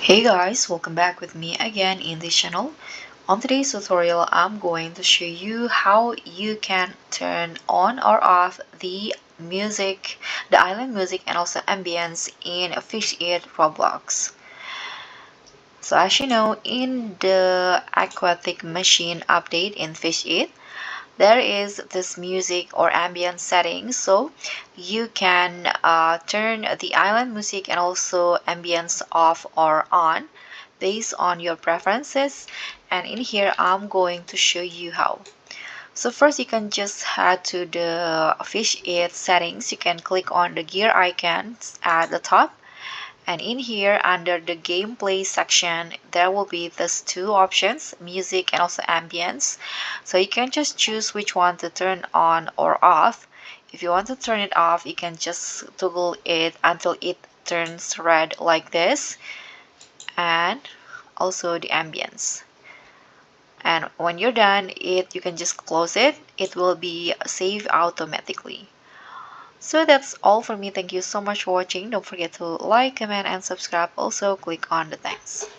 Hey guys, welcome back with me again in this channel. On today's tutorial, I'm going to show you how you can turn on or off the music, the island music and also ambience in Fish It Roblox. So as you know, in the Aquatic Machine update in Fish It, there is this music or ambient setting, so you can turn the island music and also ambience off or on based on your preferences, and in here I'm going to show you how. So first, you can just head to the Fish It settings. You can click on the gear icons at the top, and in here under the gameplay section there will be these two options, music and also ambience. So you can just choose which one to turn on or off. If you want to turn it off, you can just toggle it until it turns red like this, and also the ambience. And when you're done you can just close it. It will be saved automatically. So that's all for me. Thank you so much for watching. Don't forget to like, comment, and subscribe. Also, click on the thanks.